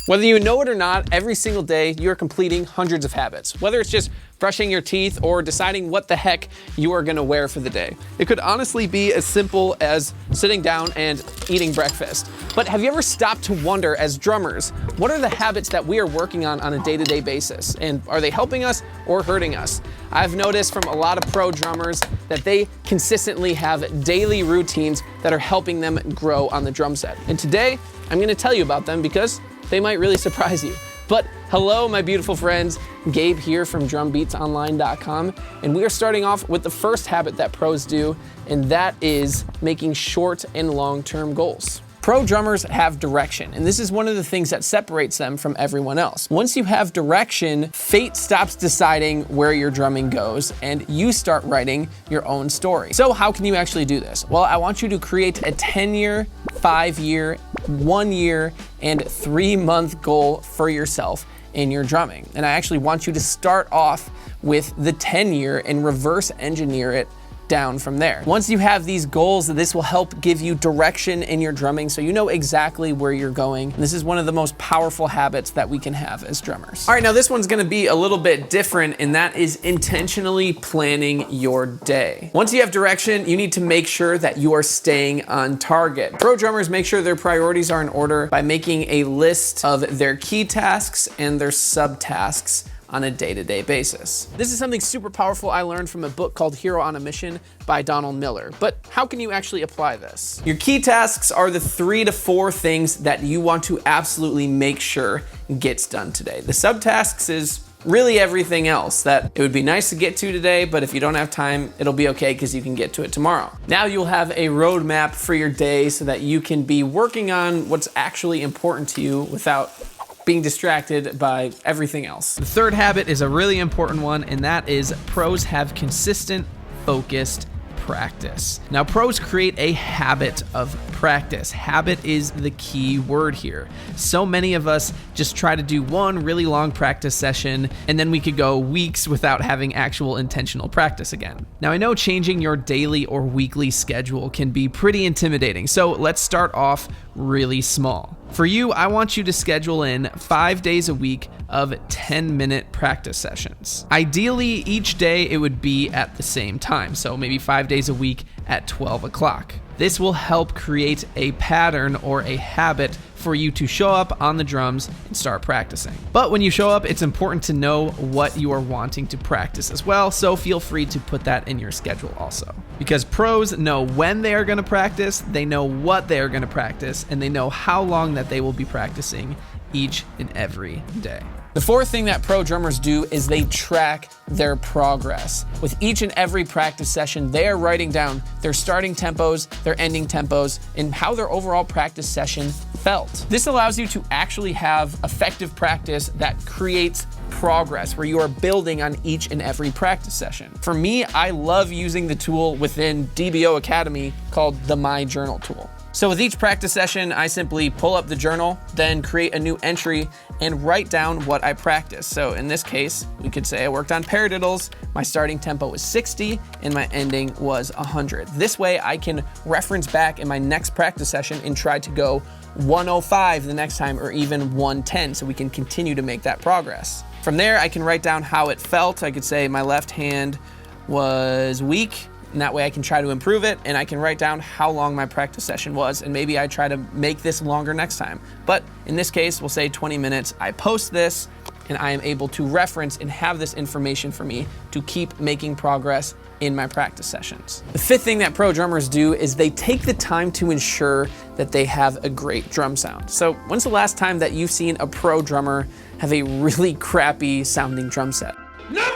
Whether you know it or not, every single day you're completing hundreds of habits, whether it's just brushing your teeth or deciding what the heck you are gonna wear for the day. It could honestly be as simple as sitting down and eating breakfast. But have you ever stopped to wonder, as drummers, what are the habits that we are working on a day-to-day basis? And are they helping us or hurting us? I've noticed from a lot of pro drummers that they consistently have daily routines that are helping them grow on the drum set. And today, I'm gonna tell you about them because they might really surprise you. But hello, my beautiful friends. Gabe here from drumbeatsonline.com. And we are starting off with the first habit that pros do, and that is making short and long-term goals. Pro drummers have direction, and this is one of the things that separates them from everyone else. Once you have direction, fate stops deciding where your drumming goes, and you start writing your own story. So how can you actually do this? Well, I want you to create a 10-year, 5-year, 1-year, and 3-month goal for yourself in your drumming. And I actually want you to start off with the 10-year and reverse engineer it down from there. Once you have these goals, this will help give you direction in your drumming so you know exactly where you're going. And this is one of the most powerful habits that we can have as drummers. All right, now this one's gonna be a little bit different, and that is intentionally planning your day. Once you have direction, you need to make sure that you are staying on target. Pro drummers make sure their priorities are in order by making a list of their key tasks and their subtasks on a day-to-day basis. This is something super powerful I learned from a book called Hero on a Mission by Donald Miller. But how can you actually apply this? Your key tasks are the 3 to 4 things that you want to absolutely make sure gets done today. The subtasks is really everything else that it would be nice to get to today, but if you don't have time, it'll be okay because you can get to it tomorrow. Now you'll have a roadmap for your day so that you can be working on what's actually important to you without being distracted by everything else. The third habit is a really important one, and that is pros have consistent, focused practice. Now, pros create a habit of practice. Habit is the key word here. So many of us just try to do one really long practice session, and then we could go weeks without having actual intentional practice again. Now, I know changing your daily or weekly schedule can be pretty intimidating, so let's start off really small. For you, I want you to schedule in 5 days a week of 10-minute practice sessions. Ideally, each day it would be at the same time, so maybe 5 days a week at 12 o'clock. This will help create a pattern or a habit for you to show up on the drums and start practicing. But when you show up, it's important to know what you are wanting to practice as well, so feel free to put that in your schedule also. Because pros know when they are gonna practice, they know what they are gonna practice, and they know how long that they will be practicing each and every day. The fourth thing that pro drummers do is they track their progress. With each and every practice session, they are writing down their starting tempos, their ending tempos, and how their overall practice session felt. This allows you to actually have effective practice that creates progress, where you are building on each and every practice session. For me, I love using the tool within DBO Academy called the My Journal tool. So with each practice session, I simply pull up the journal, then create a new entry and write down what I practiced. So in this case, we could say I worked on paradiddles, my starting tempo was 60 and my ending was 100. This way I can reference back in my next practice session and try to go 105 the next time, or even 110, so we can continue to make that progress. From there, I can write down how it felt. I could say my left hand was weak, and that way I can try to improve it, and I can write down how long my practice session was, and maybe I try to make this longer next time. But in this case, we'll say 20 minutes. I post this, and I am able to reference and have this information for me to keep making progress in my practice sessions. The fifth thing that pro drummers do is they take the time to ensure that they have a great drum sound. So when's the last time that you've seen a pro drummer have a really crappy sounding drum set? Never!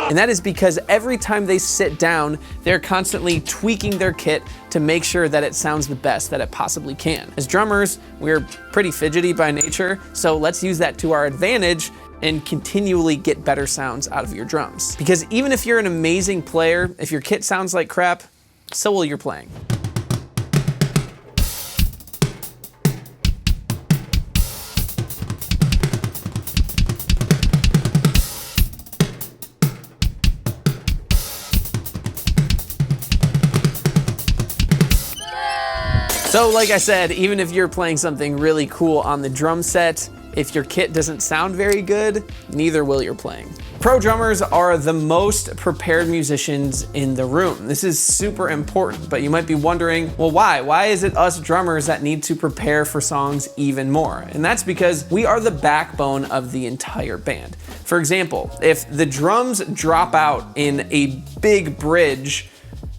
And that is because every time they sit down, they're constantly tweaking their kit to make sure that it sounds the best that it possibly can. As drummers, we're pretty fidgety by nature, so let's use that to our advantage and continually get better sounds out of your drums. Because even if you're an amazing player, if your kit sounds like crap, so will your playing. So like I said, even if you're playing something really cool on the drum set, if your kit doesn't sound very good, neither will your playing. Pro drummers are the most prepared musicians in the room. This is super important, but you might be wondering, well, why? Why is it us drummers that need to prepare for songs even more? And that's because we are the backbone of the entire band. For example, if the drums drop out in a big bridge,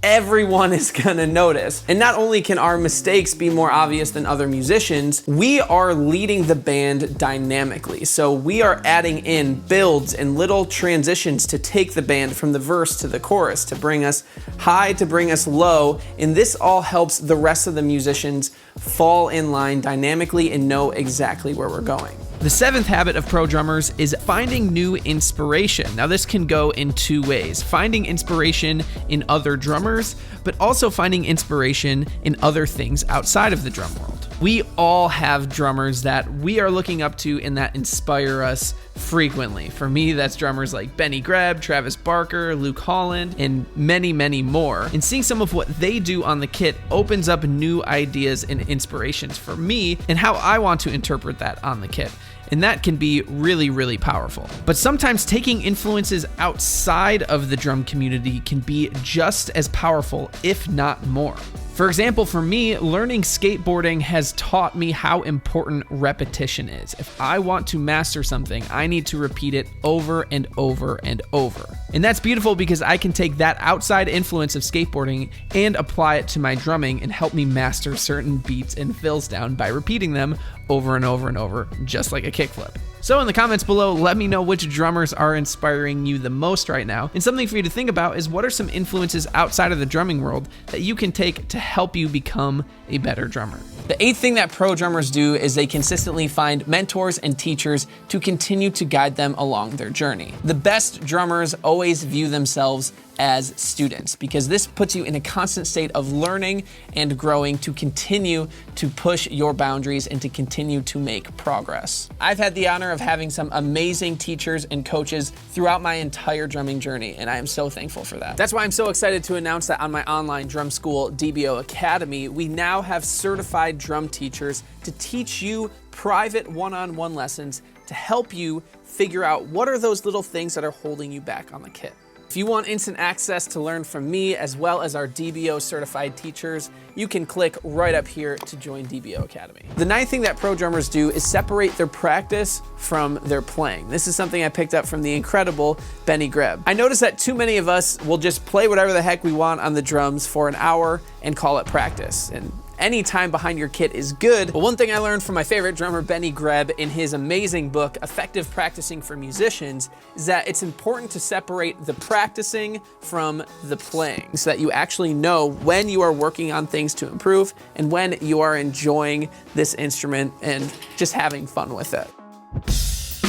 everyone is gonna notice. And not only can our mistakes be more obvious than other musicians, we are leading the band dynamically. So we are adding in builds and little transitions to take the band from the verse to the chorus, to bring us high, to bring us low. And this all helps the rest of the musicians fall in line dynamically and know exactly where we're going. The seventh habit of pro drummers is finding new inspiration. Now this can go in two ways: finding inspiration in other drummers, but also finding inspiration in other things outside of the drum world. We all have drummers that we are looking up to and that inspire us frequently. For me, that's drummers like Benny Greb, Travis Barker, Luke Holland, and many, many more. And seeing some of what they do on the kit opens up new ideas and inspirations for me and how I want to interpret that on the kit. And that can be really, really powerful. But sometimes taking influences outside of the drum community can be just as powerful, if not more. For example, for me, learning skateboarding has taught me how important repetition is. If I want to master something, I need to repeat it over and over and over. And that's beautiful because I can take that outside influence of skateboarding and apply it to my drumming and help me master certain beats and fills down by repeating them over and over and over, just like a kickflip. So in the comments below, let me know which drummers are inspiring you the most right now. And something for you to think about is, what are some influences outside of the drumming world that you can take to help you become a better drummer? The eighth thing that pro drummers do is they consistently find mentors and teachers to continue to guide them along their journey. The best drummers always view themselves as students, because this puts you in a constant state of learning and growing to continue to push your boundaries and to continue to make progress. I've had the honor of having some amazing teachers and coaches throughout my entire drumming journey, and I am so thankful for that. That's why I'm so excited to announce that on my online drum school, DBO Academy, we now have certified drum teachers to teach you private one-on-one lessons to help you figure out what are those little things that are holding you back on the kit. If you want instant access to learn from me as well as our DBO certified teachers, you can click right up here to join DBO Academy. The ninth thing that pro drummers do is separate their practice from their playing. This is something I picked up from the incredible Benny Greb. I noticed that too many of us will just play whatever the heck we want on the drums for an hour and call it practice. And any time behind your kit is good. But one thing I learned from my favorite drummer, Benny Greb, in his amazing book, Effective Practicing for Musicians, is that it's important to separate the practicing from the playing so that you actually know when you are working on things to improve and when you are enjoying this instrument and just having fun with it.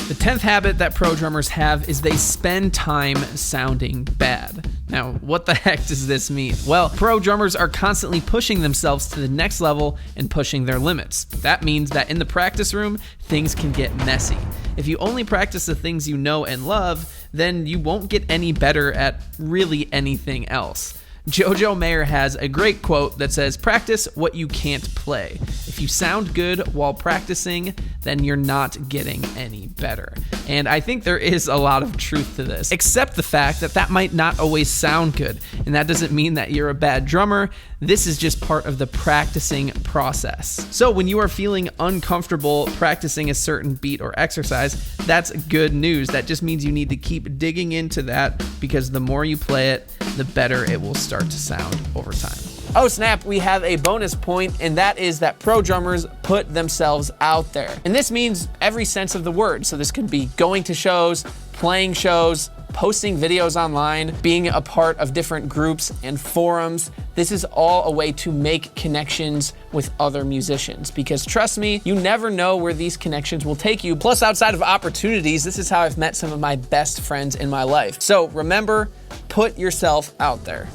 The 10th habit that pro drummers have is they spend time sounding bad. Now, what the heck does this mean? Well, pro drummers are constantly pushing themselves to the next level and pushing their limits. That means that in the practice room, things can get messy. If you only practice the things you know and love, then you won't get any better at really anything else. Jojo Mayer has a great quote that says, "Practice what you can't play. If you sound good while practicing, then you're not getting any better." And I think there is a lot of truth to this, except the fact that that might not always sound good. And that doesn't mean that you're a bad drummer. This is just part of the practicing process. So when you are feeling uncomfortable practicing a certain beat or exercise, that's good news. That just means you need to keep digging into that, because the more you play it, the better it will start to sound over time. Oh snap, we have a bonus point, and that is that pro drummers put themselves out there. And this means every sense of the word. So this could be going to shows, playing shows, posting videos online, being a part of different groups and forums. This is all a way to make connections with other musicians, because trust me, you never know where these connections will take you. Plus, outside of opportunities, this is how I've met some of my best friends in my life. So remember, put yourself out there.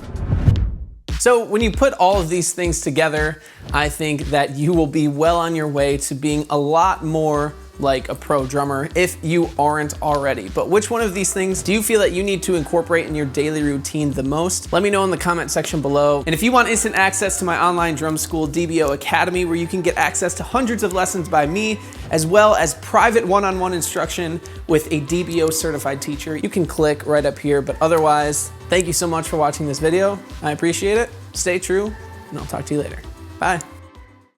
So when you put all of these things together, I think that you will be well on your way to being a lot more like a pro drummer if you aren't already. But which one of these things do you feel that you need to incorporate in your daily routine the most? Let me know in the comment section below. And if you want instant access to my online drum school, DBO Academy, where you can get access to hundreds of lessons by me, as well as private one-on-one instruction with a DBO certified teacher, you can click right up here. But otherwise, thank you so much for watching this video. I appreciate it. Stay true, and I'll talk to you later. Bye.